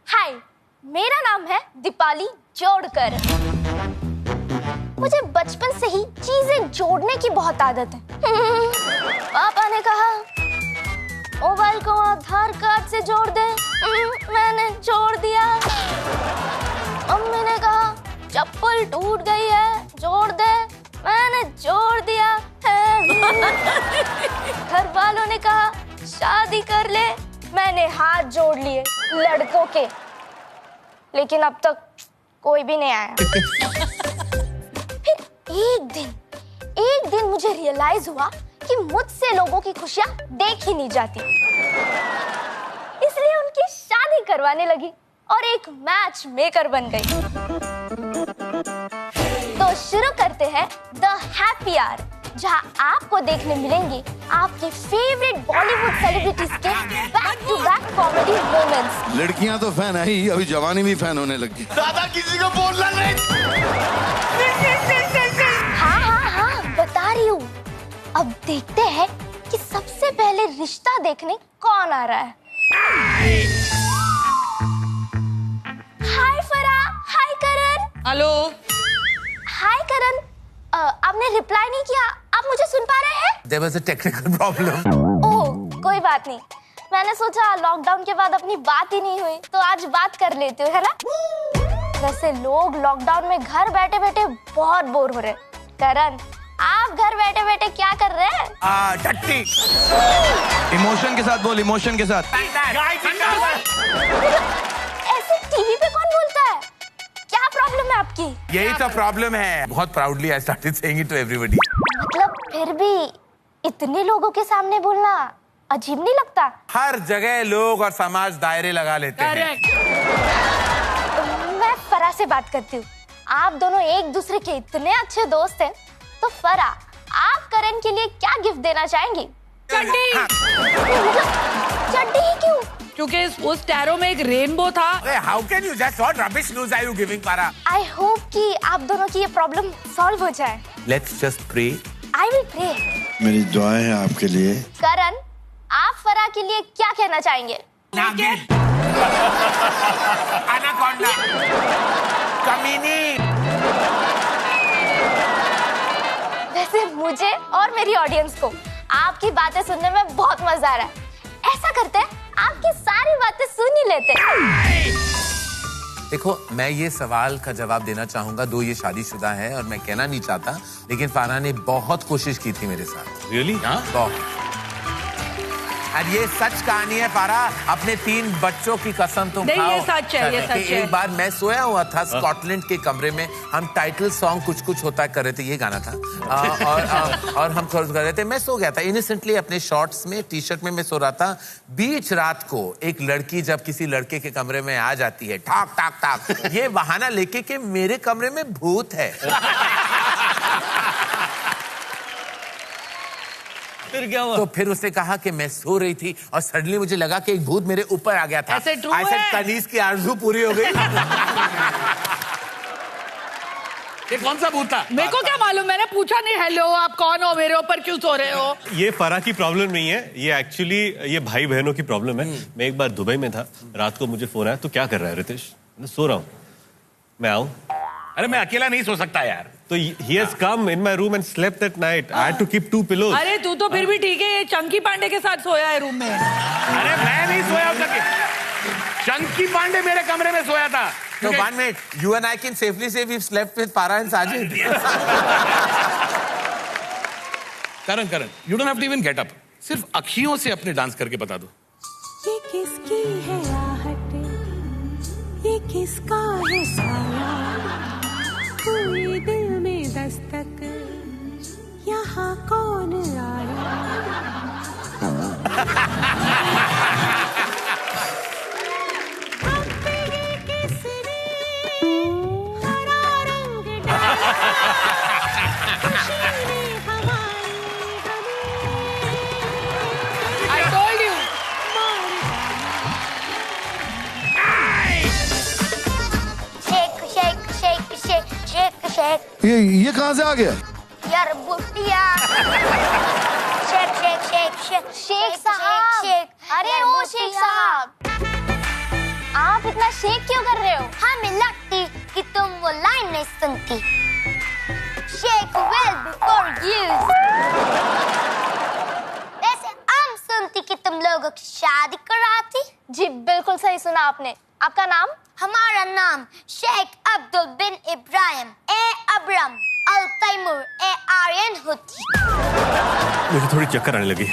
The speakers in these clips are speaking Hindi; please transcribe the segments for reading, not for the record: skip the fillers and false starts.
हाय, मेरा नाम है दीपाली जोड़कर। मुझे बचपन से ही चीजें जोड़ने की बहुत आदत है। पापा ने कहा मोबाइल को आधार कार्ड से जोड़ दे, मैंने जोड़ दिया। मम्मी ने कहा चप्पल टूट गई है, जोड़ दे, मैंने जोड़ दिया। घर वालों ने कहा शादी कर ले, मैंने हाथ जोड़ लिए लड़कों के, लेकिन अब तक कोई भी नहीं आया। फिर एक दिन मुझे रियलाइज हुआ कि मुझसे लोगों की खुशियां देख ही नहीं जाती, इसलिए उनकी शादी करवाने लगी और एक मैच मेकर बन गई। तो शुरू करते हैं द हैप्पी आवर, जहां आपको देखने मिलेंगे आपके फेवरेट बॉलीवुड सेलिब्रिटीज के back to back comedy moments. लड़कियां तो फैन है ही, अभी जवानी भी फैन होने लगी। दादा किसी को बोलना नहीं। हाँ, बता रही हूँ। अब देखते हैं कि सबसे पहले रिश्ता देखने कौन आ रहा है। हाय फरा, हाय करण। हेलो। हाय करण, आपने रिप्लाई नहीं किया, आप मुझे सुन पा रहे हैं? There was a technical problem. ओह, कोई बात नहीं। मैंने सोचा लॉकडाउन के बाद अपनी बात ही नहीं हुई, तो आज बात कर लेते हो, है ना? वैसे लोग लॉकडाउन में घर बैठे बैठे बहुत बोर हो रहे। करण, आप घर बैठे बैठे क्या कर रहे हैं? टट्टी। इमोशन के साथ बोल, इमोशन के साथ। ऐसे टीवी पे कौन बोलता है? क्या प्रॉब्लम है आपकी? यही तो प्रॉब्लम है। बहुत proudly I started saying it to everybody. मतलब फिर भी इतने लोगों के सामने बोलना अजीब नहीं लगता? हर जगह लोग और समाज दायरे लगा लेते हैं। मैं फरा से बात करती हूँ। आप दोनों एक दूसरे के इतने अच्छे दोस्त हैं, तो फरा, आप करण के लिए क्या गिफ्ट देना चाहेंगी? चड्डी। चड्डी ही क्यों? क्योंकि उस टैरो में एक रेनबो था। How can you just what rubbish news are you giving, Farah? I hope कि आप दोनों की ये प्रॉब्लम सॉल्व हो जाए। Let's just pray. I will pray. मेरी दुआएं हैं आपके लिए। करण, आप फरा के लिए क्या कहना चाहेंगे? Anaconda. कमीनी। वैसे मुझे और मेरी ऑडियंस को आपकी बातें सुनने में बहुत मजा आ रहा है। ऐसा करते हैं, आपकी सारी बातें सुन ही लेते हैं। देखो, मैं ये सवाल का जवाब देना चाहूंगा। दो ये शादीशुदा है और मैं कहना नहीं चाहता, लेकिन फारा ने बहुत कोशिश की थी मेरे साथ। Really? बहुत। और ये सच कहानी है फारा, अपने 3 बच्चों की कसम तुम नहीं, खाओ। ये सच है, ये सच है। एक बार मैं सोया हुआ था स्कॉटलैंड के कमरे में, हम टाइटल सॉन्ग कुछ कुछ होता कर रहे थे, ये गाना था। और हम थोड़ा कर रहे थे, मैं सो गया था इनोसेंटली अपने शॉर्ट्स में, टी शर्ट में मैं सो रहा था। बीच रात को एक लड़की जब किसी लड़के के कमरे में आ जाती है, ठाक ठाक ठाक, ये बहाना लेके कि मेरे कमरे में भूत है। फिर क्या हुआ? तो फिर उसने कहा कि मैं सो रही थी और सडनली मुझे लगा कि एक भूत मेरे ऊपर आ गया था। ऐसे true है? कनीज की आरज़ू पूरी हो गई। ये कौन सा भूत था? मेरे को क्या मालूम, मैंने पूछा नहीं हेलो आप कौन हो, मेरे ऊपर क्यों सो रहे हो? ये फरा की प्रॉब्लम नहीं है, ये एक्चुअली ये भाई बहनों की प्रॉब्लम है। मैं एक बार दुबई में था, रात को मुझे फोन आया, तो क्या कर रहा है रितेश? मैं सो रहा हूँ, मैं आऊँ? अरे मैं अकेला नहीं सो सकता यार। तो he has come in my room and slept that night. I had to keep 2 pillows. अरे तू तो फिर भी ठीक है, ये चंकी पांडे के साथ सोया है रूम में। अरे मैं नहीं सोया अब तक। चंकी पांडे मेरे कमरे में सोया था। So 1 minute, you and I can safely say we've slept with Farah and Sajid. Karan, you don't have to even get up. सिर्फ अखियों से अपने डांस करके बता दो। ये किसकी है आहट, ये किसका है साया, कोई दिल में दस्तक, यहाँ कौन आया? अपने किसने हरा रंग डाला, खुशी ने हमारी I told you. Shake shake shake shake shake shake. ये कहाँ से आ गया? यार बुटिया। शेक शेक शेख साहब। अरे ओ शेख साहब, आप इतना शेक क्यों कर रहे हो? हमें लगती कि तुम वो लाइन नहीं सुनती। Shake well before use। वैसे हम सुनती कि तुम लोगों की शादी कराती। जी बिल्कुल सही सुना आपने। आपका नाम? हमारा नाम शेख अब्दुल बिन इब्राहिम ए अब्रम अल तैमूर ए आर्यन हुती। मुझे थोड़ी चक्कर आने लगी।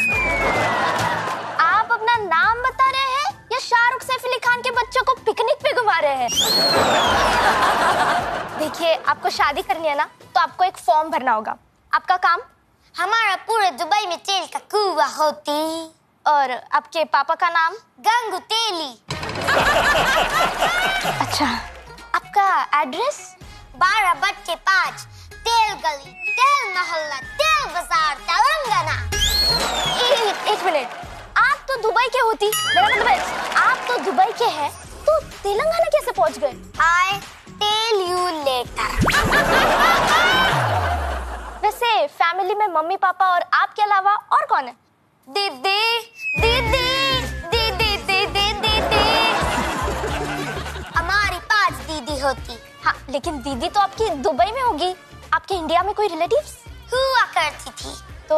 आप अपना नाम बता रहे हैं या शाहरुख सैफ अली खान के बच्चों को पिकनिक पे घुमा रहे हैं? देखिए, आपको शादी करनी है ना, तो आपको एक फॉर्म भरना होगा। आपका काम? हमारा पूरे दुबई में तेल का कुआं होती। और आपके पापा का नाम? गंगू तेली। अच्छा, आपका एड्रेस? 12/5 तेल गली तेल मोहल्ला तेल बाजार तेलंगाना। एक मिनट, आप तो दुबई के होती, मेरा मतलब है आप तो दुबई के हैं, तो तेलंगाना कैसे पहुंच गए? I tell you later। वैसे फैमिली में मम्मी पापा और आपके अलावा और कौन है? दीदी दीदी दीदी दीदी दीदी। हमारी 5 दीदी होती। हाँ, लेकिन दीदी तो आपकी दुबई में होगी। आपके इंडिया में कोई रिलेटिव्स हुआ करती थी। तो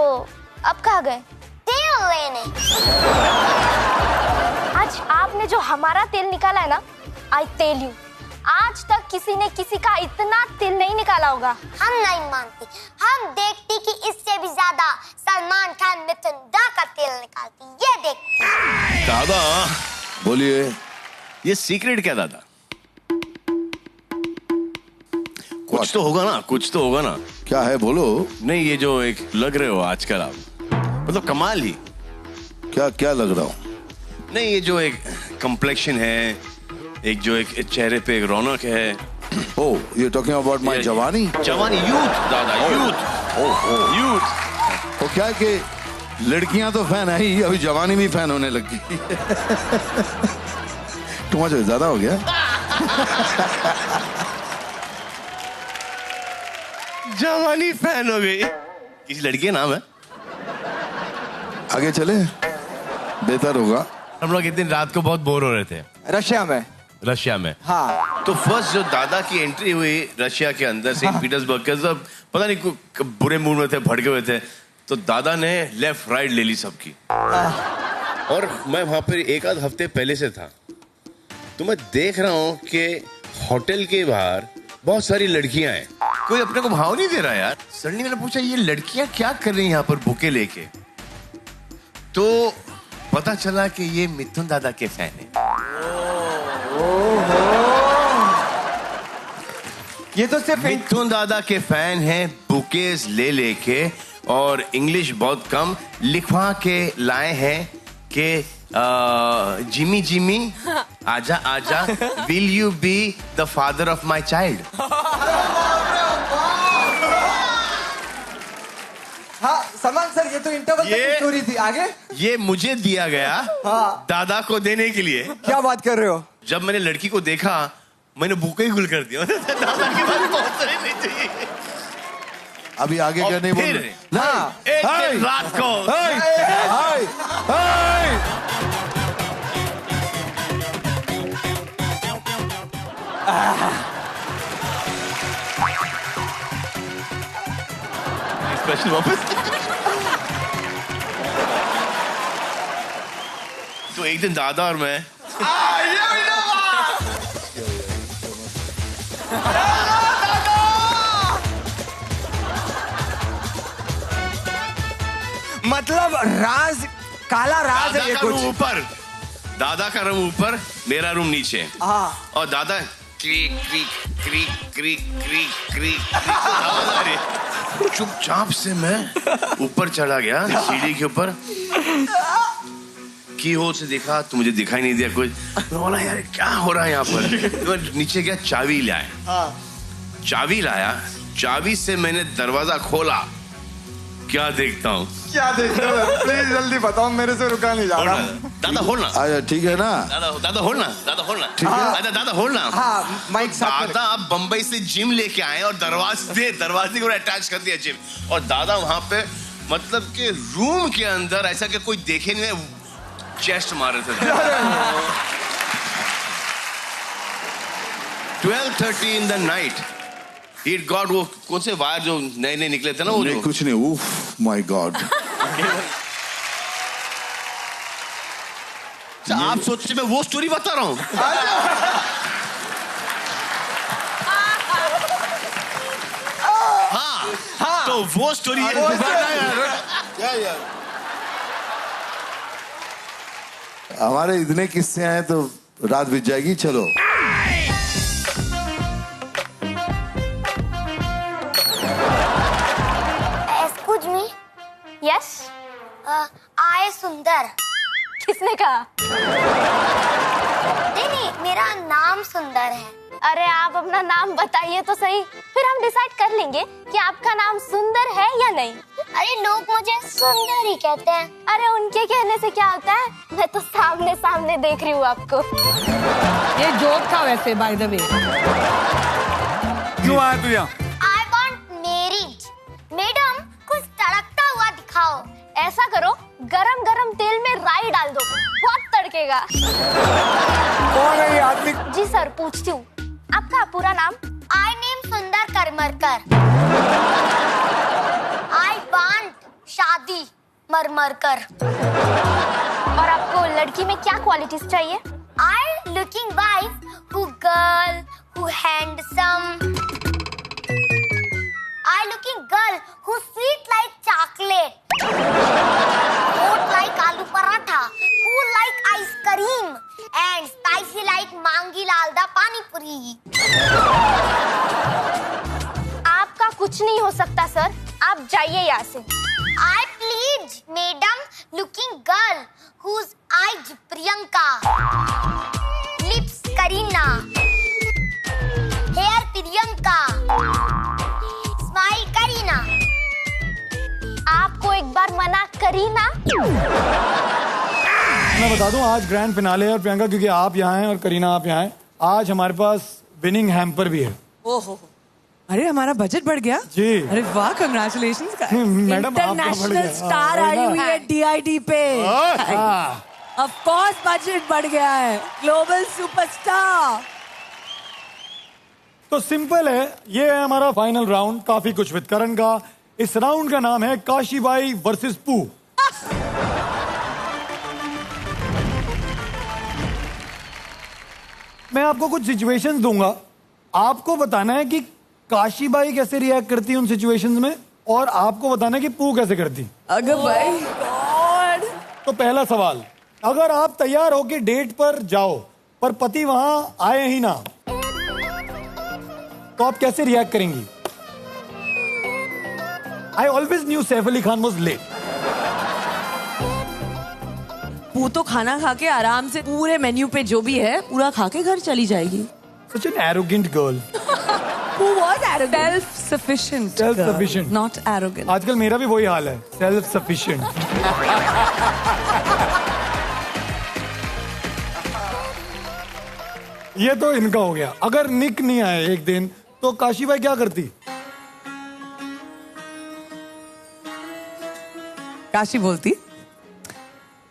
अब कहाँ गए? तेल लेने। आज आपने जो हमारा तेल निकाला है ना, आई टेल यू, आज तक किसी ने किसी का इतना तेल नहीं निकाला होगा। हम नहीं मानते। हम देखती कि इससे भी ज्यादा सलमान खान मिथुन दा का तेल निकालती। ये देखती। दादा बोलिए। ये सीक्रेट क्या दादा? कुछ तो होगा ना, कुछ तो होगा ना। क्या है बोलो। नहीं, ये जो एक लग रहे हो आजकल आप, मतलब कमाल ही। क्या क्या लग रहा हूँ? नहीं, ये जो एक कम्प्लेक्शन है, एक जो एक चेहरे पे एक रौनक है। Oh, you're talking about my जवानी? जवानी, यूथ दादा, यूथ। यूथ। तो क्या है कि लड़कियां तो फैन है ही, अभी जवानी भी फैन होने लगी। टू मच ज्यादा हो गया। जवानी फैन हो गई। किसी लड़की का नाम है? आगे चले, बेहतर होगा। हम लोग एक दिन रात को बहुत बोर हो रहे थे रशिया में। रशिया में, हाँ। तो फर्स्ट जो दादा की एंट्री हुई रशिया के अंदर, सेंट पीटर्सबर्ग के, सब पता नहीं बुरे मूड में थे, भड़के हुए थे, तो दादा ने लेफ्ट राइट ले ली सबकी। और मैं वहां पर एक आध हफ्ते पहले से था, तो मैं देख रहा हूँ कि होटल के बाहर बहुत सारी लड़कियां हैं, कोई अपने को भाव नहीं दे रहा यार। सडनली मैंने पूछा ये लड़कियां क्या कर रही हैं यहाँ पर बुके लेके, तो पता चला कि ये मिथुन दादा के फैन है। ये तो सिर्फ मिथुन दादा के फैन हैं, बुकेज ले लेके, और इंग्लिश बहुत कम लिखवा के लाए हैं कि जिमी जिमी आजा आजा, will you be the father of my child. हाँ सलमान सर, ये तो इंटरवल तक की स्टोरी थी। आगे ये मुझे दिया गया हाँ। दादा को देने के लिए। क्या बात कर रहे हो? जब मैंने लड़की को देखा, मैंने बुके ही गुल कर दिया। दादा के पास पहुंचने नहीं चाहिए। अभी आगे क्या नहीं बोल ना, एक दिन रात को स्पेशल वापस। तो एक दिन दादा और मैं मतलब राज, काला राज है ये कुछ। ऊपर दादा का रूम ऊपर, मेरा रूम नीचे। हाँ। और दादा creek creek creek creek creek creek आवाज आ रही है। चुपचाप से मैं ऊपर चढ़ा गया सीढ़ी के ऊपर, की होल से देखा तो मुझे दिखाई नहीं दिया कुछ। मैं बोला यार क्या हो रहा है यहाँ पर। तो नीचे गया, चाबी लाया। चाबी लाया, चाबी से मैंने दरवाजा खोला, क्या देखता हूँ? क्या देख रहे हो? प्लीज जल्दी बताओ, मेरे से रुका नहीं जा रहा। दादा होना, ठीक है ना? दादा होना, दादा होना, ठीक है। दादा होना। हाँ, माइक साथ में। दादा बंबई से जिम लेके आए और दरवाजे को अटैच कर दिया जिम, और दादा वहां पे मतलब कि रूम के अंदर ऐसा कि कोई देखे नहीं, चेस्ट मार रहे थे। 12:30 in the night. He got वो कौन से वायर जो नए नए निकले थे ना वो नहीं, कुछ नहीं। उफ माय गॉड। आप सोचिए मैं वो स्टोरी बता रहा हूँ। हाँ, तो वो स्टोरी है। हमारे इतने किस्से हैं तो रात बीत जाएगी। चलो Excuse me, यस आए सुंदर। किसने कहा? नहीं, मेरा नाम सुंदर है। अरे आप अपना नाम बताइए तो सही, फिर हम डिसाइड कर लेंगे कि आपका नाम सुंदर है या नहीं। अरे लोग मुझे सुंदर ही कहते हैं। अरे उनके कहने से क्या होता है, मैं तो सामने सामने देख रही हूँ आपको। ये जोक था वैसे बाय द वे। क्यों आया तू यहाँ? I want marriage. मैडम कुछ तड़कता हुआ दिखाओ। ऐसा करो, गरम गरम तेल में राई डाल दो, बहुत तड़केगा। कौन है ये आदमी? जी सर, पूछती हूँ, आपका पूरा नाम? I name सुंदर करमरकर। I want शादी मरमरकर। और आपको लड़की में क्या क्वालिटीज चाहिए? I looking wife who girl who handsome. I looking girl who sweet like chocolate. Hot like aloo paratha. Cool like ice cream. And spicy like mangi lalda pani puri. आपका कुछ नहीं हो सकता सर, आप जाइए यहाँ से। I plead, madam, looking girl whose eyes Priyanka, lips Karina, hair Priyanka, smile Karina. आपको एक बार मना करी ना। मैं बता दूं, आज ग्रैंड फिनाले है और प्रियंका क्योंकि आप यहाँ हैं और करीना आप यहाँ हैं, आज हमारे पास विनिंग हैम्पर भी है। ओहो, अरे हमारा बजट बढ़ गया जी। अरे वाह, कांग्रेचुलेशंस मैडम आपका बढ़ इंटरनेशनल गया। स्टार आई हुई है DID पे। ऑफ कोर्स बजट बढ़ गया है, ग्लोबल सुपरस्टार। तो सिंपल है, ये है हमारा फाइनल राउंड, काफी कुछ विद करण का। इस राउंड का नाम है काशीबाई वर्सेस पू। मैं आपको कुछ सिचुएशंस दूंगा, आपको बताना है कि काशीबाई कैसे रिएक्ट करती है उन सिचुएशंस में, और आपको बताना है कि पू कैसे करती। अगर भाई गॉड। तो पहला सवाल, अगर आप तैयार होके डेट पर जाओ पर पति वहां आए ही ना, तो आप कैसे रिएक्ट करेंगी? I always knew Saif Ali Khan was late. Poo तो खाना खा के आराम से पूरे मेन्यू पे जो भी है पूरा खा के घर चली जाएगी। Such an arrogant girl. Who was arrogant? Self-sufficient. Self-sufficient. Not arrogant. आजकल मेरा भी वही हाल है, सेल्फ सफिशिएंट। ये तो इनका हो गया। अगर निक नहीं आए एक दिन तो काशीबाई क्या करती? काशी बोलती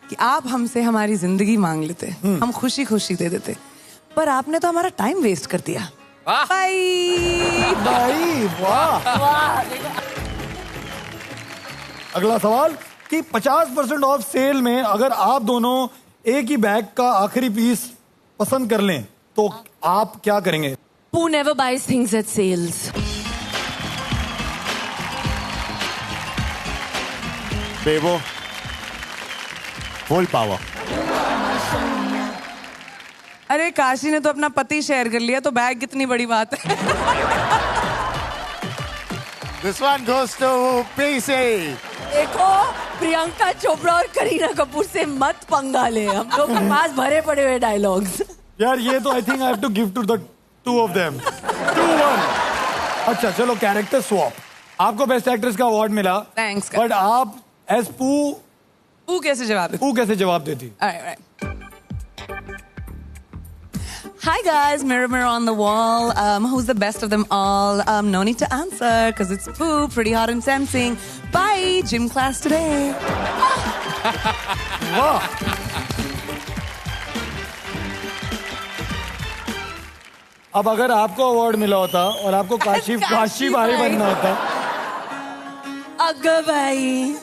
कि आप हमसे हमारी जिंदगी मांग लेते, हम खुशी खुशी दे देते, पर आपने तो हमारा टाइम वेस्ट कर दिया। Bye bye. वाह। अगला सवाल कि 50% ऑफ सेल में अगर आप दोनों एक ही बैग का आखिरी पीस पसंद कर लें तो आप क्या करेंगे? Poo never buys things at sales. Bebo full power. अरे काशी ने तो अपना पति शेयर कर लिया, तो बैग कितनी बड़ी बात है। This one goes to PC. देखो, प्रियंका चोपड़ा और करीना कपूर से मत पंगा ले, हम लोग के पास भरे पड़े हुए डायलॉग्स। यार ये तो I think I have to give to the two of them. 2-1। अच्छा चलो, कैरेक्टर स्वैप। आपको बेस्ट एक्ट्रेस का अवार्ड मिला। थैंक्स। बट आप एज पू कैसे जवाब देती? पू कैसे जवाब देती? Hi guys, mirror, mirror on the wall. Who's the best of them all? No need to answer because it's Pooh, pretty hot and tempting. Bye, gym class today. वाह। अब अगर आपको अवार्ड मिला होता और आपको काशी भाई बनना होता। अग्गा भाई,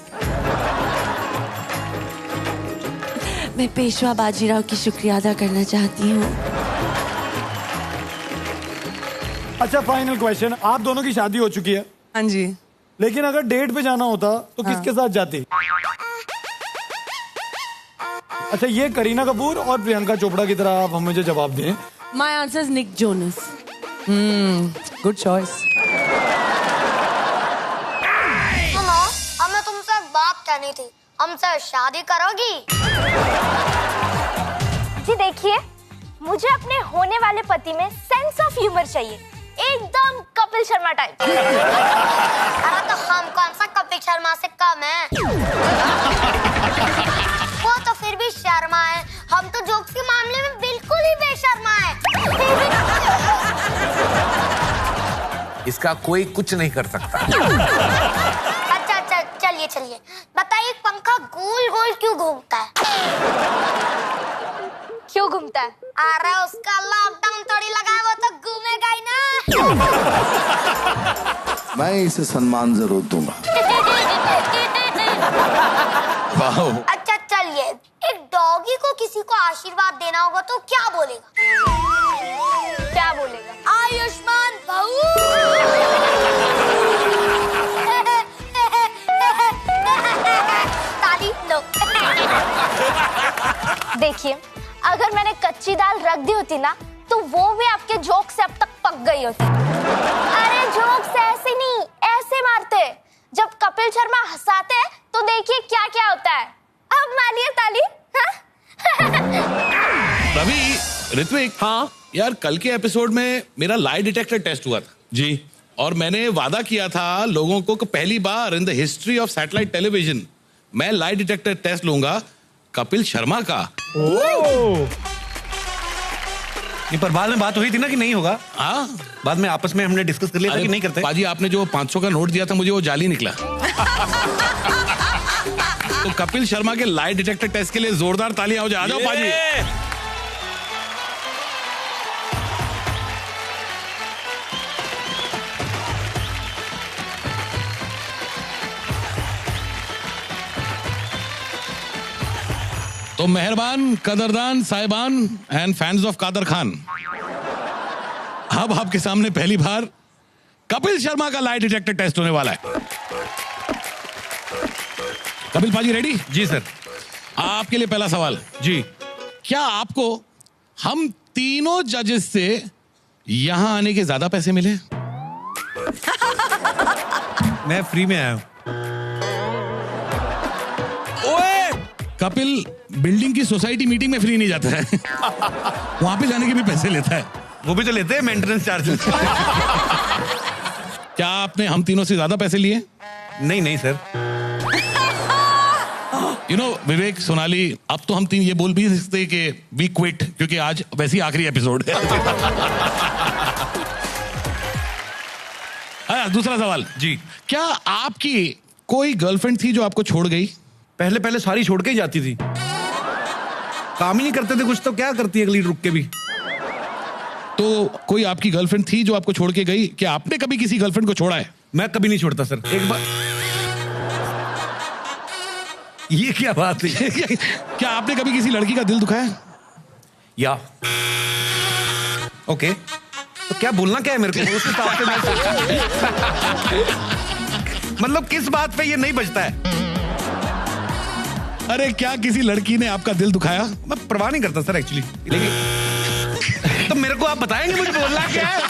मैं पेशवा बाजीराव की शुक्रिया अदा करना चाहती हूँ। अच्छा, फाइनल क्वेश्चन, आप दोनों की शादी हो चुकी है। हाँ जी। लेकिन अगर डेट पे जाना होता तो किसके साथ जाती? अच्छा, ये करीना कपूर और प्रियंका चोपड़ा की तरह आप मुझे जवाब दें। My answer is Nick Jonas. Good choice. सुनो, अब मैं तुमसे एक बात कहनी थी, हमसे शादी करोगी? जी देखिए, मुझे अपने होने वाले पति में सेंस ऑफ ह्यूमर चाहिए, एकदम कपिल शर्मा टाइप। अरे तो हम कौन सा कपिल शर्मा से कम है? वो तो फिर भी शर्मा है, हम तो जोक्स के मामले में बिल्कुल ही बेशर्मा है। इसका कोई कुछ नहीं कर सकता। अच्छा, चलिए बताइए, पंखा गोल गोल क्यों घूमता है? क्यों घूमता है? अरे उसका लॉकडाउन थोड़ी लगा है, वो तो घूमेगा ही ना। मैं इसे सम्मान जरूर दूंगा। अच्छा चलिए, एक डॉगी को किसी को आशीर्वाद देना होगा तो क्या बोलेगा? क्या बोलेगा? आयुष्मान भव। ताली लो। देखिए, अगर मैंने कच्ची दाल रख दी होती ना, तो वो भी आपके जोक से अब तक पक गई होती। अरे जोक्स ऐसे नहीं, ऐसे मारते। जब कपिल शर्मा हंसाते हैं तो देखिए क्या क्या होता है। अब मारिए ताली। रवि, ऋत्विक, हाँ यार, कल के एपिसोड में मेरा लाई डिटेक्टर टेस्ट हुआ था जी, और मैंने वादा किया था लोगों को कि पहली बार in the history of satellite television मैं लाई डिटेक्टर टेस्ट लूंगा कपिल शर्मा का। ये पर बाद में बात हुई थी ना कि नहीं होगा। हाँ, बाद में आपस में हमने डिस्कस कर लिया था कि नहीं करते। पाजी, आपने जो 500 का नोट दिया था मुझे, वो जाली निकला। तो कपिल शर्मा के लाई डिटेक्टर टेस्ट के लिए जोरदार तालियां हो जाए। आ जाओ पाजी। तो मेहरबान, कदरदान, साहिबान and fans of Kader Khan, अब आपके सामने पहली बार कपिल शर्मा का लाई डिटेक्टर टेस्ट होने वाला है। कपिल पाजी रेडी? जी सर। आपके लिए पहला सवाल जी, क्या आपको हम तीनों जजेस से यहां आने के ज्यादा पैसे मिले? मैं फ्री में आया हूं। कपिल बिल्डिंग की सोसाइटी मीटिंग में फ्री नहीं जाता है। वहां पे जाने के भी पैसे लेता है। वो भी तो लेते हैं मेंटेनेंस चार्जेस। क्या आपने हम तीनों से ज्यादा पैसे लिए? नहीं सर। यू नो विवेक, सोनाली, अब तो हम तीन ये बोल भी सकते कि वी क्विट, क्योंकि आज वैसे ही आखिरी एपिसोड है। दूसरा सवाल जी, क्या आपकी कोई गर्लफ्रेंड थी जो आपको छोड़ गई? पहले सारी छोड़ के ही जाती थी, काम ही नहीं करते थे कुछ, तो क्या करती है अगली रुक के भी। तो कोई आपकी गर्लफ्रेंड थी जो आपको छोड़ के गई? क्या आपने कभी किसी गर्लफ्रेंड को छोड़ा है? मैं कभी नहीं छोड़ता सर। एक बार ये क्या बात है? क्या आपने कभी किसी लड़की का दिल दुखाया? या ओके, तो क्या बोलना क्या है मेरे को? उस हिसाब से मैं मतलब किस बात पे ये नहीं बचता है? अरे क्या किसी लड़की ने आपका दिल दुखाया? मैं परवाह नहीं करता सर एक्चुअली, लेकिन तो मेरे को आप बताएंगे मुझे बोलना क्या है?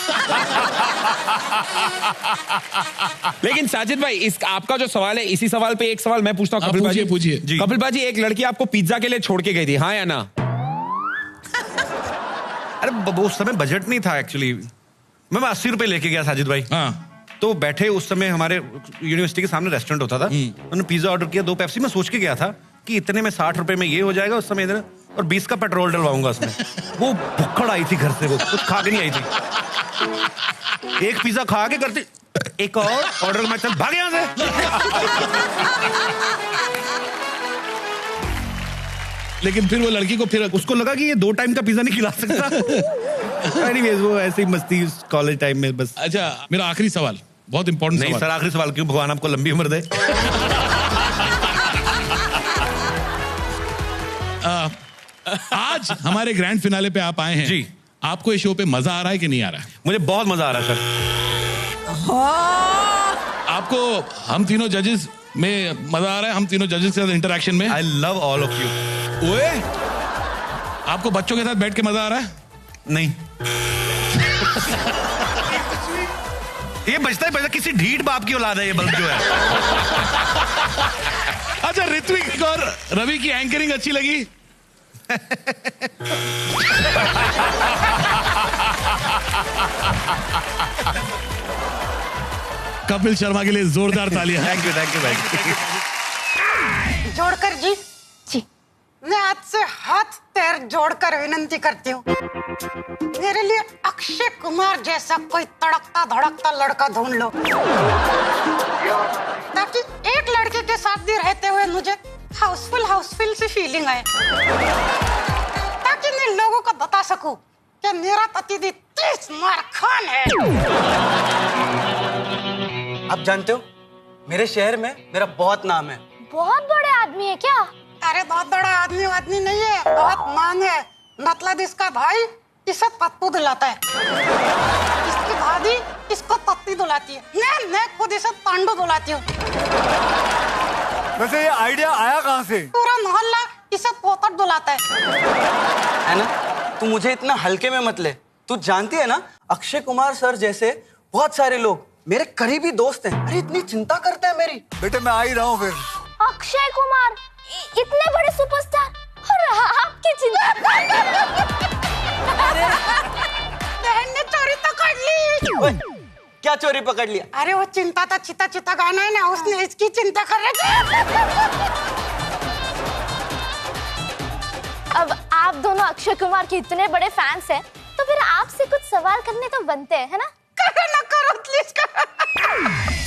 लेकिन साजिद भाई, इस आपका जो सवाल है, इसी सवाल पे एक सवाल मैं पूछता हूँ। कपिल भाजी पूछिए। कपिल भाजी, एक लड़की आपको पिज्जा के लिए छोड़ के गई थी, हाँ या ना? अरे उस समय बजट नहीं था एक्चुअली। मैं 80 रुपए लेके गया साजिद भाई। हाँ। तो बैठे उस समय हमारे यूनिवर्सिटी के सामने रेस्टोरेंट होता था, उन्होंने पिज्जा ऑर्डर किया, 2 पेप्सी। मैं सोच के गया था कि इतने में 60 रुपए में ये हो जाएगा। उस समय इधर और 20 का पेट्रोल डलवाऊंगा उसमें। वो भुक्खड़ आई थी घर से, वो कुछ खा के नहीं आई थी। एक पिज्जा खा के करती एक और ऑर्डर, मैं चल भाग यहां से। लेकिन फिर वो लड़की को फिर उसको लगा कि ये 2 टाइम का पिज्जा नहीं खिला सकता। एनीवेज वो ऐसे ही मस्ती कॉलेज टाइम में बस। अच्छा, मेरा आखिरी सवाल, बहुत इंपॉर्टेंट नहीं सवाल। सर, आखिरी सवाल क्यों? भगवान आपको लंबी उम्र दे। आज हमारे ग्रैंड फिनाले पे आप आए हैं जी। आपको इस शो पे मजा आ रहा है कि नहीं आ रहा है? मुझे बहुत मजा आ रहा है सर। आपको हम तीनों जजेस में मजा आ रहा है? हम तीनों जजेस के साथ इंटरेक्शन में? I love all of you. ओए, आपको बच्चों के साथ बैठ के मजा आ रहा है? नहीं। ये बजता किसी ढीठ बाप की औलाद है ये बल्ब जो है। अच्छा, ऋत्विक और रवि की एंकरिंग अच्छी लगी? कपिल शर्मा के लिए जोरदार तालियां। थैंक यू भाई। जोड़कर जी, मैं आज से हाथ पैर जोड़कर विनंती करती हूँ, मेरे लिए अक्षय कुमार जैसा कोई तड़कता धड़कता लड़का ढूंढ लो, ताकि एक लड़के के साथ भी रहते हुए मुझे हाउसफुल सी फीलिंग आए, ताकि मैं लोगों को बता सकूं कि मेरा पतिदेव 30 मार खान है। आप जानते हो, मेरे शहर में मेरा बहुत नाम है। बहुत बड़े आदमी है क्या? अरे बहुत बड़ा आदमी नहीं है, बहुत मान है। मतलब इसका भाई इसे पत्तू दिलाता है, इसकी दादी इसको पत्ती दुलाती है, मैं खुद इसे पांडू दुलाती हूँ। वैसे ये आइडिया आया कहाँ से? पूरा मोहल्ला इसे पोपट दुलाता है ना? तू मुझे इतना हल्के में मत ले। तू जानती है ना, अक्षय कुमार सर जैसे बहुत सारे लोग मेरे करीबी दोस्त हैं। अरे इतनी चिंता करते हैं मेरी। बेटे मैं आ ही रहा हूँ फिर। अक्षय कुमार इतने बड़े सुपरस्टार और आपकी चिंता। बहन ने चोरी पकड़ ली। क्या चोरी पकड़ लिया? अरे वो चिंता था, चिता गाना है ना, उसने इसकी चिंता कर रही थी। अब आप दोनों अक्षय कुमार के इतने बड़े फैंस हैं, तो फिर आपसे कुछ सवाल करने तो बनते हैं, है ना? करो प्लीज।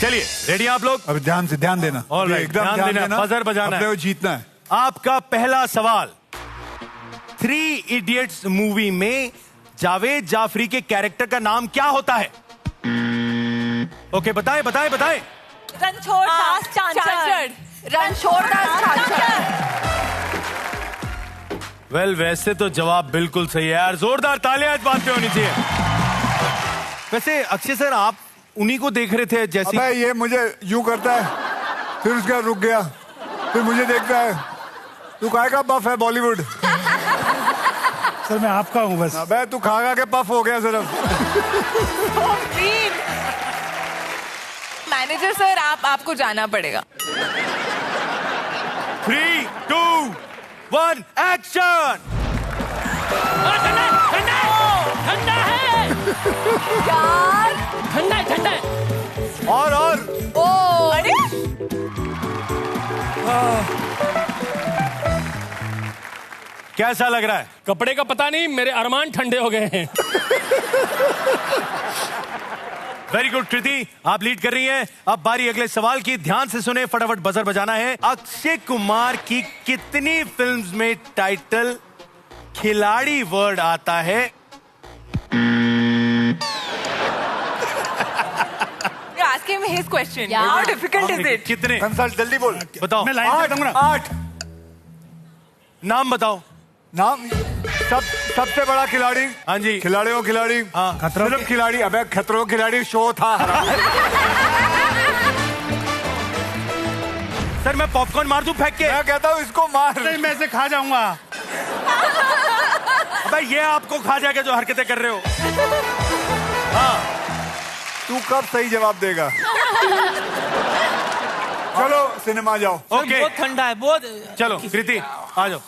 चलिए, रेडी आप लोग? अब ध्यान देना। ऑलराइट, एकदम ध्यान देना, बजर बजाना है। जीतना है। आपका पहला सवाल, 3 इडियट्स मूवी में जावेद जाफरी के कैरेक्टर का नाम क्या होता है? ओके, बताएं। रणछोड़ दास चांचड़। वेल, वैसे तो जवाब बिल्कुल सही है यार। जोरदार तालियां इस बात पे होनी चाहिए। वैसे अक्षय सर, आप उन्हीं को देख रहे थे जैसे? अबे ये मुझे यूं करता है, फिर उसके बाद रुक गया, फिर मुझे देखता है। तू काय का बफ है बॉलीवुड? सर मैं आपका हूँ बस। अबे तू खा के पफ हो गया सिर्फ। मैनेजर सर, आपको जाना पड़ेगा। 3, 2, 1, एक्शन! ठंडा है यार, ठंडा है। और ओ, अरे कैसा लग रहा है? कपड़े का पता नहीं, मेरे अरमान ठंडे हो गए हैं। वेरी गुड कृति, आप लीड कर रही हैं। अब बारी अगले सवाल की, ध्यान से सुने, फटाफट बजर बजाना है। अक्षय कुमार की कितनी फिल्म्स में टाइटल खिलाड़ी वर्ड आता है? asking me his question. How difficult is it? कितने? कंसल्ट जल्दी बोल। बताओ। मैं लाइन कर दूंगा ना। 8। नाम बताओ। नाम सबसे बड़ा खिलाड़ी। हाँ जी। खिलाड़ियों खिलाड़ी। हाँ। खतरों खिलाड़ी। अबे खतरों खिलाड़ी शो था। सर मैं पॉपकॉर्न मार दूं फेंक के? मैं कहता हूँ इसको मार। नहीं, मैं इसे खा जाऊंगा। अबे ये आपको खा जाएगा जो हरकतें कर रहे हो। हाँ। तू कब सही जवाब देगा? चलो सिनेमा जाओ। ओके। बहुत ठंडा है, बहुत। चलो कृति आ जाओ।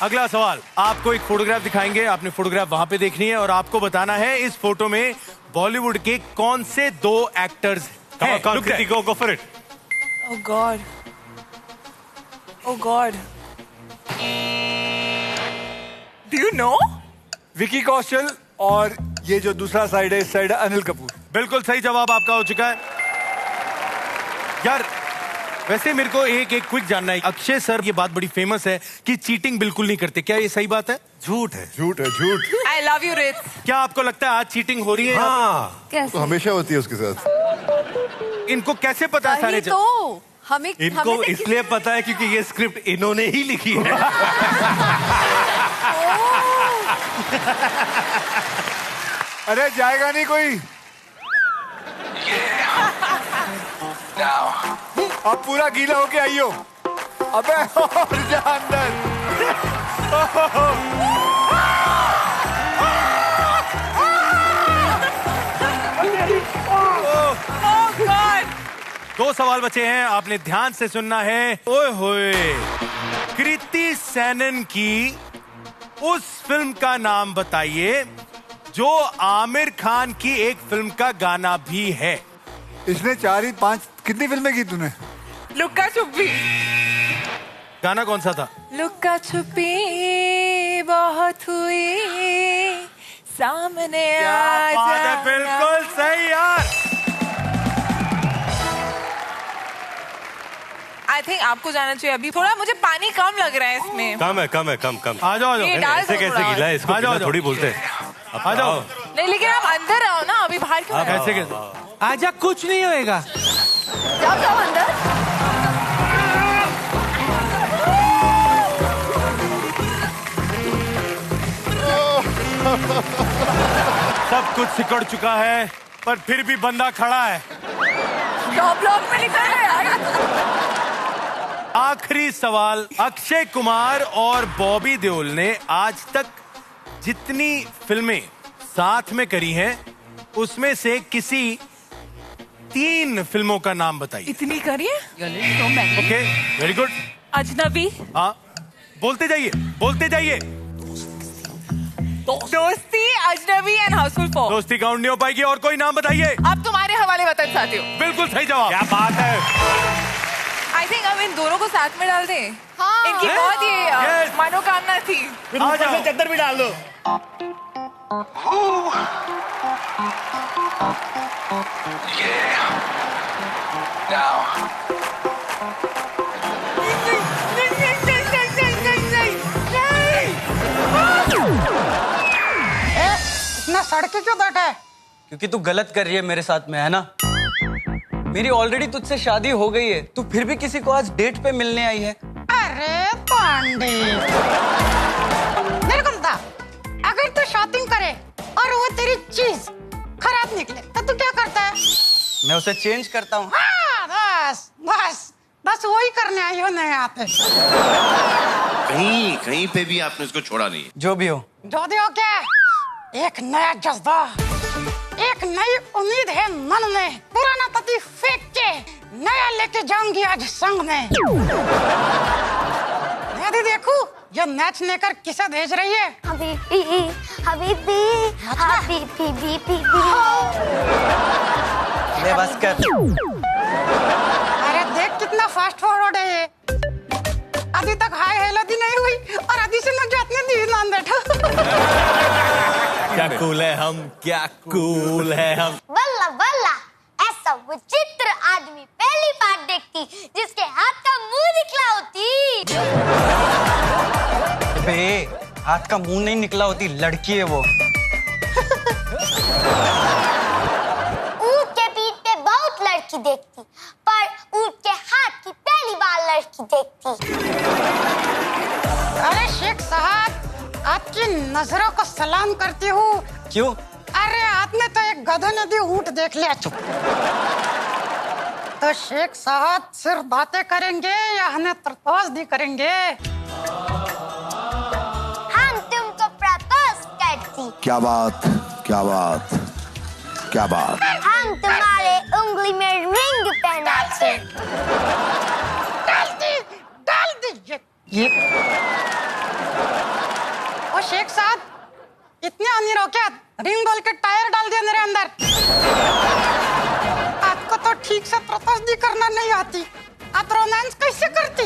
अगला सवाल, आपको एक फोटोग्राफ दिखाएंगे, आपने फोटोग्राफ वहां पे देखनी है और आपको बताना है इस फोटो में बॉलीवुड के कौन से 2 एक्टर्स हैं। Go for it. Oh God. Oh God. Do you know? Vicky Kaushal और ये जो दूसरा साइड है, इस साइड है अनिल कपूर। बिल्कुल सही जवाब आपका हो चुका है। यार वैसे मेरे को एक क्विक जानना है, अक्षय सर ये बात बड़ी फेमस है कि चीटिंग बिल्कुल नहीं करते, क्या ये सही बात है? झूठ है, झूठ है, झूठ। I love you, Rit. क्या आपको लगता है आज चीटिंग हो रही है? हाँ, कैसे? तो हमेशा होती है उसके साथ। इनको कैसे पता है सारे? तो हमें इनको इसलिए पता है क्योंकि ये स्क्रिप्ट इन्होंने ही लिखी है। अरे जाएगा नहीं कोई। अब पूरा गीला होके आइयो। अबे और जा अंदर। Oh God. 2 सवाल बचे हैं, आपने ध्यान से सुनना है। ओए होए, कृति सेनन की उस फिल्म का नाम बताइए जो आमिर खान की एक फिल्म का गाना भी है। इसने 4-5 कितनी फिल्में की तूने? लुक्का छुपी। गाना कौन सा था? लुक्का छुपी बहुत हुई, सामने आ जा। बिल्कुल सही यार। आई थिंक आपको जाना चाहिए अभी, थोड़ा मुझे पानी कम लग रहा है इसमें। कम आ जाओ ये डाल ऐसे दो कैसे थोड़ा। गीला है, इसको गीला थोड़ी बोलते हैं। आ जाओ। नहीं लेकिन आप अंदर आओ ना, अभी बाहर क्यों? कैसे कैसे? आजा, कुछ नहीं होएगा। जाओ जाओ अंदर। सब कुछ सिकुड़ चुका है पर फिर भी बंदा खड़ा है। ब्लॉक में लिखा है यार। आखिरी सवाल, अक्षय कुमार और बॉबी देओल ने आज तक जितनी फिल्में साथ में करी हैं उसमें से किसी 3 फिल्मों का नाम बताइए। इतनी करिए। Okay, very good. अजनबी। हाँ, बोलते जाइए, बोलते जाइए। दोस्ती, अजनबी एंड हाउसफुल 4। दोस्ती काउंट नहीं हो पाएगी, और कोई नाम बताइए। अब तुम्हारे हवाले वतन साथी हो। बिल्कुल सही जवाब। क्या बात है। आई थिंक हम इन दोनों को साथ में डाल दें। हाँ। इनकी बहुत ये मनोकामना थी। आ जाओ, चद्दर भी डाल दो। इतना सड़के क्यों बैठा है? क्योंकि तू गलत कर रही है मेरे साथ में, है ना? मेरी ऑलरेडी तुझसे शादी हो गई है, तू फिर भी किसी को आज डेट पे मिलने आई है। अरे पांडे, मेरे को बता, अगर तू शॉपिंग करे और वो तेरी चीज खराब निकले तो तू क्या करता है? मैं उसे चेंज करता हूँ। हाँ, बस बस बस वही करने आई हो, नहीं आते। कहीं कहीं पे भी आपने उसको छोड़ा नहीं। जो भी हो। जो भी हो क्या, एक नया जज्बा, एक नई उम्मीद है मन में। पुराना पति फेंक के नया लेके जाऊंगी आज संग में। मैं देखू ये मैच लेकर किसे भेज रही है? हबीबी हबीबी हबीबी बीबी। ले बस कर। अरे देख कितना फास्ट फॉरवर्ड है ये। अभी तक हाय हेलो भी नहीं हुई और अभी से मैं जाते दी नाम बैठा। क्या कूल है हम, क्या कूल है हम। वल्ला वल्ला, ऐसा विचित्र आदमी पहली बार देखती जिसके हाथ का मुंह निकला होती। बे, हाथ का मुंह नहीं निकला होती, लड़की है वो। ऊंट के पीठ पे बहुत लड़की देखती, पर ऊंट के हाथ की पहली बार लड़की देखती। अरे शेख साहब, आपकी नजरों को सलाम करती हूँ। क्यों? अरे आपने तो एक गधे ने भी ऊंट देख लिया। चुप। तो शेख साहब सिर्फ बातें करेंगे या हमें प्रपोज भी करेंगे? हम तुमको प्रपोज करती। क्या बात, क्या बात, क्या बात। हम तुम्हारे उंगली में रिंग पहनाते। डाल दीजिए। शेख साहब, इतने अमीर हो क्या? रिंग बोल के टायर डाल दिया मेरे अंदर। आपको तो ठीक से प्रपोज भी करना नहीं आती, आप रोमांस कैसे करती?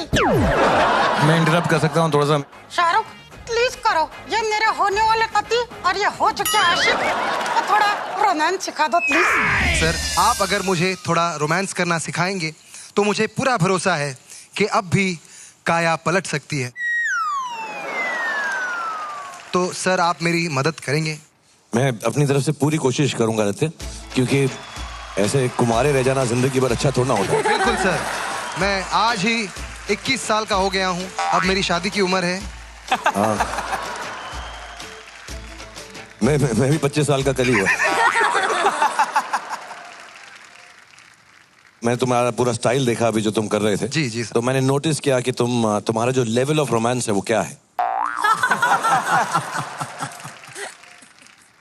मैं इंटरप्ट कर सकता हूँ थोड़ा सा? शाहरुख प्लीज करो, ये मेरे होने वाले पति और ये हो चुके आशिक तो थोड़ा रोमांस सिखा दो प्लीज। सर, आप अगर मुझे थोड़ा रोमांस करना सिखाएंगे तो मुझे पूरा भरोसा है कि अब भी काया पलट सकती है। तो सर, आप मेरी मदद करेंगे? मैं अपनी तरफ से पूरी कोशिश करूंगा रहते, क्योंकि ऐसे कुमारे रह जाना जिंदगी भर अच्छा थोड़ा होता है। बिल्कुल सर, मैं आज ही 21 साल का हो गया हूँ, अब मेरी शादी की उम्र है। हाँ। मैं भी 25 साल का कल ही हुआ। मैं तुम्हारा पूरा स्टाइल देखा अभी जो तुम कर रहे थे। जी जी सर। तो मैंने नोटिस किया कि तुम्हारा जो लेवल ऑफ रोमांस है वो क्या है।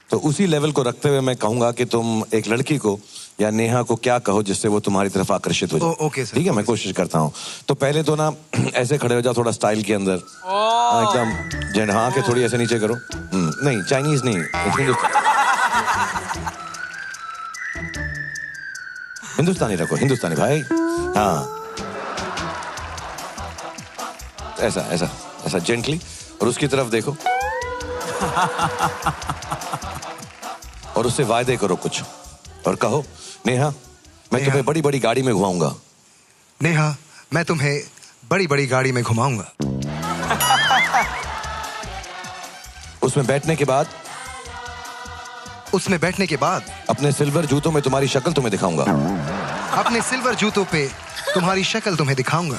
तो उसी लेवल को रखते हुए मैं कहूंगा कि तुम एक लड़की को या नेहा को क्या कहो जिससे वो तुम्हारी तरफ आकर्षित हो जाए। Okay sir. ठीक है, मैं कोशिश करता हूँ। तो पहले तो ना ऐसे खड़े हो जाओ थोड़ा स्टाइल के अंदर, एकदम जेंट। हाँ के थोड़ी ऐसे नीचे करो। नहीं, चाइनीज नहीं, हिंदुस्तानी रखो, हिंदुस्तानी भाई। हाँ, ऐसा ऐसा ऐसा जेंटली, और उसकी तरफ देखो और उससे वायदे करो कुछ और कहो, नेहा मैं तुम्हें बड़ी बड़ी गाड़ी में घुमाऊंगा। नेहा, मैं तुम्हें बड़ी बड़ी गाड़ी में घुमाऊंगा। उसमें बैठने के बाद अपने सिल्वर जूतों में तुम्हारी शक्ल तुम्हें दिखाऊंगा। अपने सिल्वर जूतों पे तुम्हारी शक्ल तुम्हें दिखाऊंगा।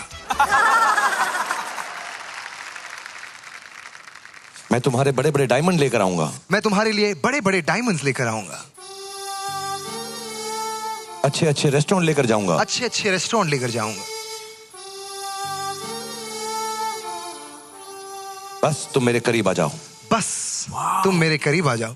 मैं तुम्हारे बड़े बड़े डायमंड लेकर आऊंगा। मैं तुम्हारे लिए बड़े बड़े डायमंड्स लेकर आऊंगा। अच्छे अच्छे रेस्टोरेंट लेकर जाऊंगा। अच्छे अच्छे रेस्टोरेंट लेकर जाऊंगा। बस तुम मेरे करीब आ जाओ। बस तुम मेरे करीब आ जाओ।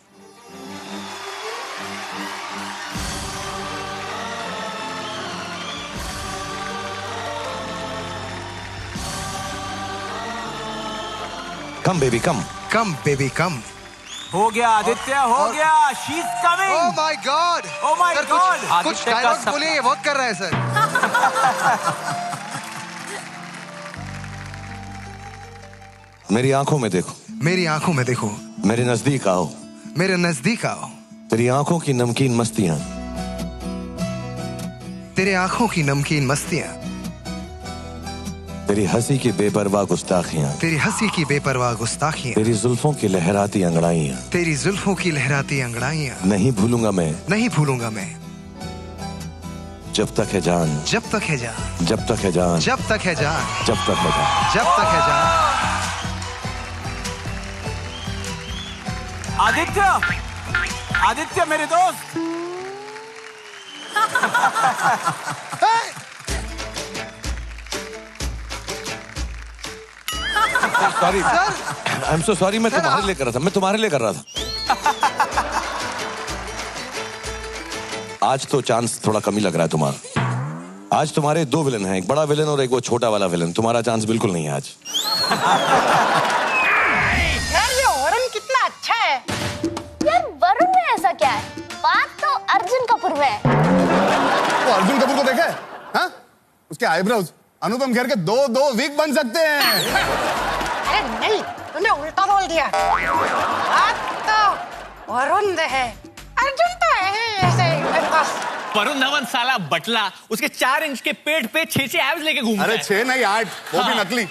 कम बेबी कम। कम बेबी कम। हो गया आदित्य, हो गया। She is coming. Oh my God. Oh my God. कुछ डायलॉग्स बोलिए, ये वर्क कर रहा है सर। मेरी आंखों में देखो। मेरी आंखों में देखो। मेरे नजदीक आओ। मेरे नजदीक आओ। तेरी आंखों की नमकीन मस्तियां। तेरे आंखों की नमकीन मस्तियां। तेरी हंसी की बेपरवाह गुस्ताखियां। तेरी हंसी की बेपरवाह गुस्ताखियां। तेरी जुल्फों की लहराती अंगड़ाइयां। तेरी जुल्फों की लहराती अंगड़ाइयां। नहीं भूलूंगा मैं। नहीं भूलूंगा मैं। जब तक है जान। जब तक है जान। जब तक है जान। जब तक है जान। जब तक है जान। जब तक है जान। आदित्य, आदित्य मेरे दोस्त। Sorry I am so sorry. मैं तुम्हारे लिए कर रहा था। मैं तुम्हारे लिए कर रहा था। आज तो चांस थोड़ा कम ही लग रहा है तुम्हारा। आज तुम्हारे दो विलन हैं, एक बड़ा विलन और एक वो छोटा वाला विलन। तुम्हारा चांस बिल्कुल नहीं है आज। यार ये वरुण कितना अच्छा है। यार वरुण में ऐसा क्या है? बात तो अर्जुन कपूर में है। वो अर्जुन कपूर को देखा है? हाँ? उसके आईब्रोज अनुपम खेर के दो वीक बन सकते हैं। अरे नहीं, तूने उल्टा बोल दिया। बात तो वरुण है, अर्जुन तो है ही ऐसे बस। वरुण धवन साला बटला, उसके 4 इंच के पेट पे 6 एब्स लेके घूमता है। अरे 6 नहीं 8, वो भी नकली।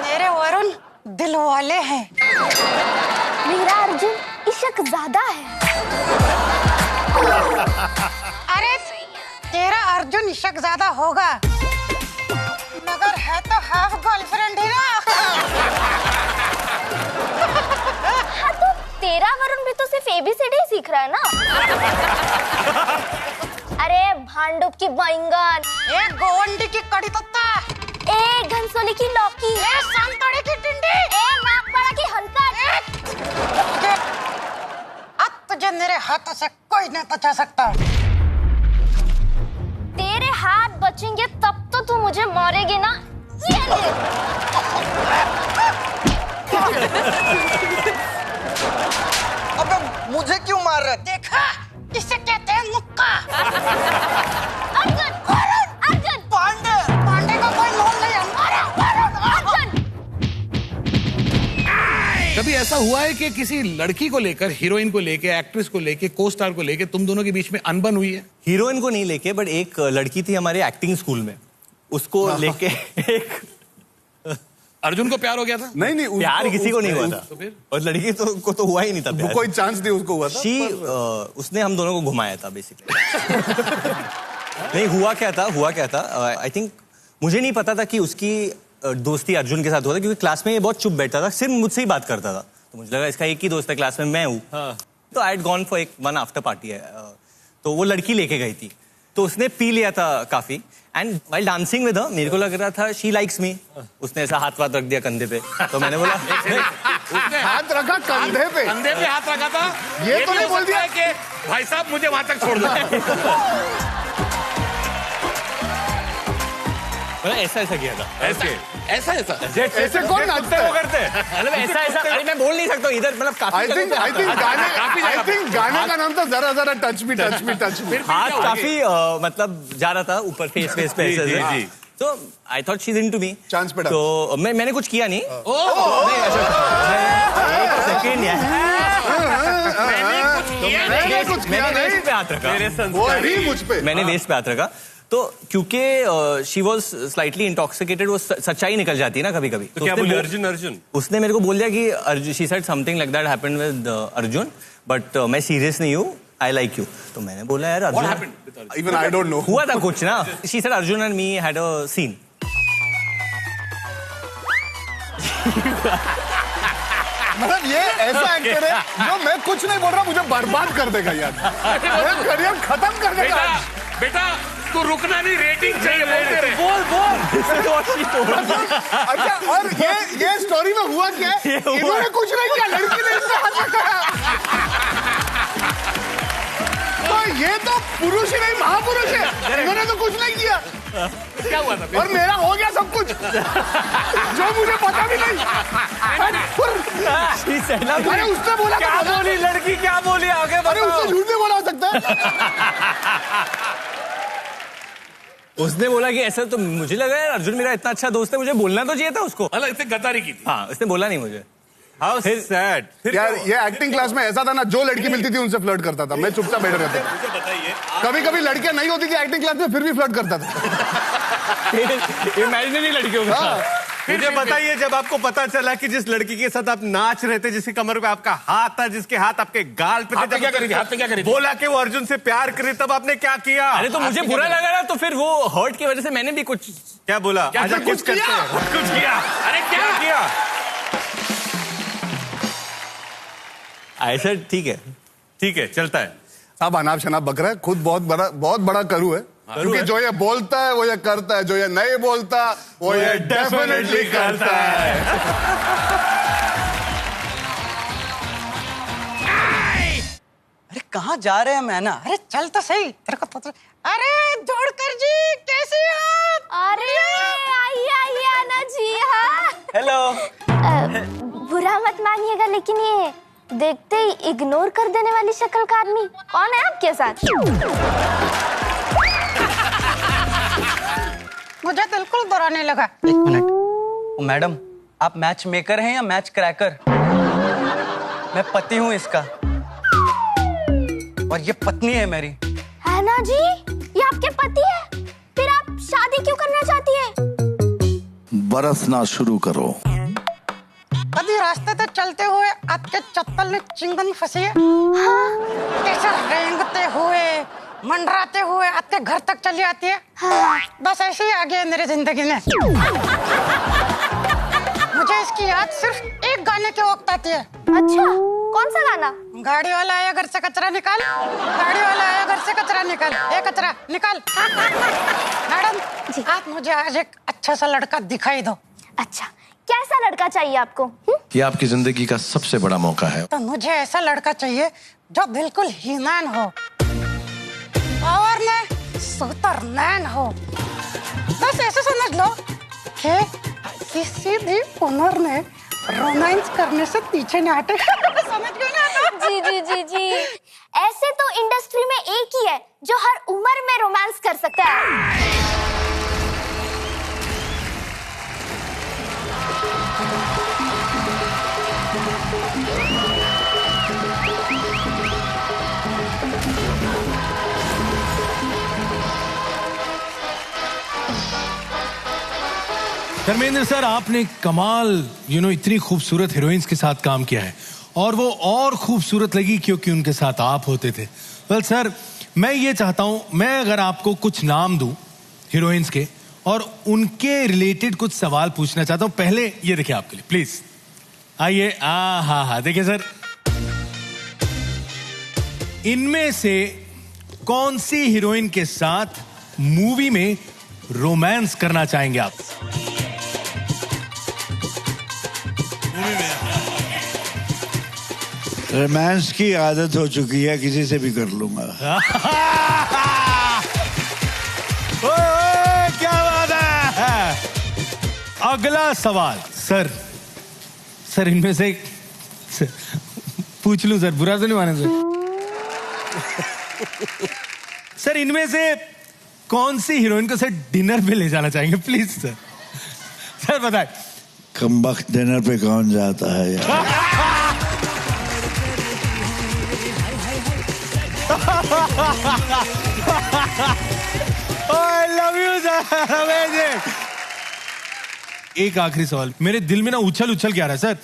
मेरे वरुण दिल वाले हैं। मेरा अर्जुन इश्क ज्यादा है। अरे तेरा अर्जुन इश्क ज्यादा होगा, मगर है तो हाफ गर्लफ्रेंड ही ना। हाँ तो तेरा वरुण भी तो सिर्फ ABCD ही सीख रहा है ना। अरे भांडुप की बैंगन, एक गोवंडी की कड़ी पत्ता, एक घनसोली की लौकी, एक संतरे की टिंडी, एक नागपाड़ा की हलकट। अब तुझे मेरे हाथों से कोई नहीं बचा सकता। तेरे हाथ बचेंगे तब तो तू मुझे मारेगी ना। ये ले। मार रहा है, देखा? इसे कहते हैं मुक्का। अर्जुन अर्जुन पांडे का कोई लोन नहीं है। अर्जुन कभी ऐसा हुआ है कि किसी लड़की को लेकर, हीरोइन को लेकर, एक्ट्रेस को लेकर, को स्टार को लेकर तुम दोनों के बीच में अनबन हुई है? हीरोइन को नहीं लेके, बट एक लड़की थी हमारे एक्टिंग स्कूल में, उसको लेके एक अर्जुन को प्यार हो गया था? नहीं प्यार किसी को नहीं हुआ था। तो फिर? और लड़की को तो हुआ ही नहीं था प्यार। कोई चांस नहीं उसको हुआ था? उसने हम दोनों को घुमाया था बेसिकली। नहीं, हुआ क्या था आई थिंक मुझे नहीं पता था कि उसकी दोस्ती अर्जुन के साथ हुआ था, क्योंकि क्लास में ये बहुत चुप बैठता था, सिर्फ मुझसे ही बात करता था। तो मुझे लगा इसका एक ही दोस्त है क्लास में, मैं हूँ। तो आई हैड गॉन फॉर एक वन आफ्टर पार्टी है, तो वो लड़की लेके गई थी, तो उसने पी लिया था काफी, and while dancing with her मेरे को लग रहा था शी लाइक्स मी। उसने ऐसा हाथ रख दिया कंधे पे, तो मैंने बोला उसने हाथ रखा कंधे पे? कंधे पे हाथ रखा था? ये तो नहीं बोल दिया कि भाई साहब मुझे वहां तक छोड़ दो। ऐसा किया था। ऐसे कौन नाचते हो? मतलब ऐसा अरे मैं बोल नहीं सकता इधर, मतलब आई थिंक गाने का नाम था जरा टच मी। हाथ काफी मतलब जा रहा था ऊपर फेस पे ऐसे। तो I thought she is into me. Chance पे तो मैंने कुछ किया नहीं। मैंने वेस्ट पे हाथ रखा। मैंने वेस्ट पे हाथ रखा, तो क्योंकि शी वॉज स्लाइटली इंटॉक्सिकेटेड, वो सच्चाई निकल जाती है ना कभी कभी। तो क्या बोले? अर्जुन उसने मेरे को बोल दिया कि she said something like that happened with Arjun, but मैं सीरियस नहीं हूँ, आई लाइक यू। तो मैंने बोला यार Arjun even I don't know, हुआ था कुछ ना। She said Arjun and me had a scene. मतलब ये ऐसा एक्टर है जो मैं कुछ नहीं बोल रहा मुझे बर्बाद कर देगा यार, मेरा करियर खत्म कर देगा। बेटा तू रुकना नहीं, रेटिंग चाहिए, बोलते रहे। बोल अच्छा, और ये स्टोरी में हुआ क्या है? इन्होंने कुछ नहीं किया, लड़की ने इससे हाथ रखा। तो ये तो पुरुष ही नहीं महापुरुष है, इन्होंने तो कुछ नहीं किया। क्या हुआ था? और मेरा हो गया सब कुछ जो मुझे पता भी नहीं। अरे उसने बोला, क्या बोली लड़की, क्या बोली आगे? अरे उसने झूठ नहीं बोला हो सकता है। उसने बोला कि ऐसा, तो मुझे लगा यार अर्जुन मेरा इतना अच्छा दोस्त है, मुझे बोलना तो चाहिए था उसको। अल्लाह इतने गद्दारी की थी। हाँ, उसने बोला नहीं मुझे। How sad. यार ये एक्टिंग क्लास में ऐसा था ना, जो लड़की मिलती थी उनसे फ्लर्ट करता था, मैं चुपचाप बैठा रहता था। मुझे बताइए, कभी कभी लड़कियां नहीं होती थी एक्टिंग क्लास में, फिर भी फ्लर्ट करता था। इमेजिनरी लड़कियों के साथ। मुझे बताइए, जब आपको पता चला कि जिस लड़की के साथ आप नाच रहे थे, जिसकी कमर पे आपका हाथ था, जिसके हाथ आपके गाल पे थे, हाथ पे क्या करी थी? बोला कि वो अर्जुन से प्यार करे, तब आपने क्या किया? अरे तो मुझे बुरा लगा ना, तो फिर वो हर्ट की वजह से मैंने भी कुछ क्या बोला? अच्छा कुछ किया? अरे क्या किया? ऐसा ठीक है, चलता है। अब अनाप शनाप बक रहा है, खुद बहुत बड़ा करू है, क्योंकि जो ये बोलता है वो ये करता है, जो ये नहीं बोलता वो ये डेफिनेटली करता है। अरे कहाँ जा रहे हैं मैना? अरे चल तो सही, तेरे को तो। अरे जोड़कर जी, कैसे आप? अरे आइए आना जी। हाँ हेलो। बुरा मत मानिएगा, लेकिन ये देखते ही इग्नोर कर देने वाली शक्ल का आदमी कौन है आपके साथ? मुझे बिल्कुल बुरा नहीं लगा। एक मिनट मैडम, आप मैच मेकर हैं या मैच क्रैकर? मैं पति हूँ इसका, और ये पत्नी है मेरी। है ना जी, ये आपके पति है, फिर आप शादी क्यों करना चाहती है? बरसना शुरू करो। कभी रास्ते पे चलते हुए आपके चप्पल में चिंगम फंसी है? कैसे रेंगते हुए मंडराते हुए आपके घर तक चली आती है? बस ऐसे ही आगे है मेरी जिंदगी में। मुझे इसकी याद सिर्फ एक गाने के वक्त आती है। अच्छा, कौन सा गाना? गाड़ी वाला आया घर से कचरा निकाल, गाड़ी वाला आया घर से कचरा निकाल, ये कचरा निकाल। मैडम जी, आप मुझे आज एक अच्छा सा लड़का दिखाई दो। अच्छा, कैसा लड़का चाहिए आपको? ये आपकी जिंदगी का सबसे बड़ा मौका है। तो मुझे ऐसा लड़का चाहिए जो बिल्कुल हीमैन हो और न सुपरमैन हो। बस ऐसे समझ लो कि किसी भी ओनर ने रोमांस करने से पीछे नहीं हटे। समझ गए ना? जी जी जी जी, ऐसे तो इंडस्ट्री में एक ही है जो हर उम्र में रोमांस कर सकता है। धर्मेंद्र सर, आपने कमाल इतनी खूबसूरत हीरोइंस के साथ काम किया है और वो और खूबसूरत लगी क्योंकि उनके साथ आप होते थे। वेल सर, मैं ये चाहता हूं, मैं अगर आपको कुछ नाम दूं हीरोइंस के और उनके रिलेटेड कुछ सवाल पूछना चाहता हूं। पहले ये देखिए आपके लिए, प्लीज आइए। हाँ, देखिए सर, इनमें से कौन सी हीरोइन के साथ मूवी में रोमांस करना चाहेंगे आप? रोमांस की आदत हो चुकी है, किसी से भी कर लूंगा। क्या बात है। अगला सवाल सर, इनमें से पूछ लूं सर, बुरा तो नहीं माने सर, इनमें से कौन सी हीरोइन को सर डिनर पे ले जाना चाहेंगे प्लीज सर बताए। कमबख्त डिनर पे कौन जाता है यार। I love you sir, amazing। एक आखिरी सवाल मेरे दिल में ना उछल के आ रहा है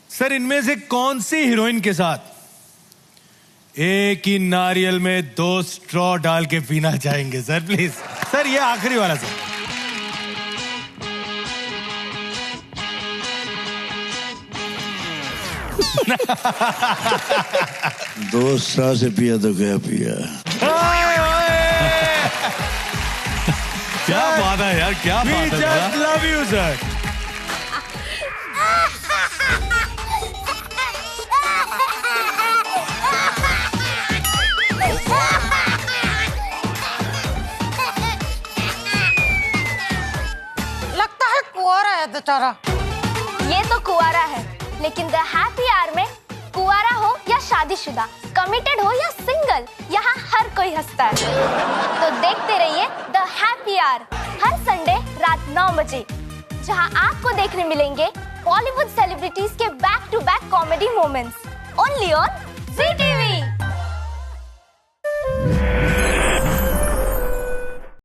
सर, इनमें से कौन सी हीरोइन के साथ एक ही नारियल में 2 स्ट्रॉ डाल के पीना चाहेंगे सर प्लीज? सर ये आखिरी वाला सर। दो स्ट्रॉ से पिया तो क्या पिया। क्या बात है यार, क्या बात है। We just love you sir। लगता है कुंवारा है बेचारा। ये तो कुंवारा है, लेकिन द हैप्पी आवर में कुंवारा हो या शादीशुदा, कमिटेड हो या सिंगल, यहाँ हर कोई हंसता है। तो देखते रहिए द हैप्पी आवर हर संडे रात 9 बजे, जहाँ आपको देखने मिलेंगे बॉलीवुड सेलिब्रिटीज के back to back comedy moments only on Zee TV.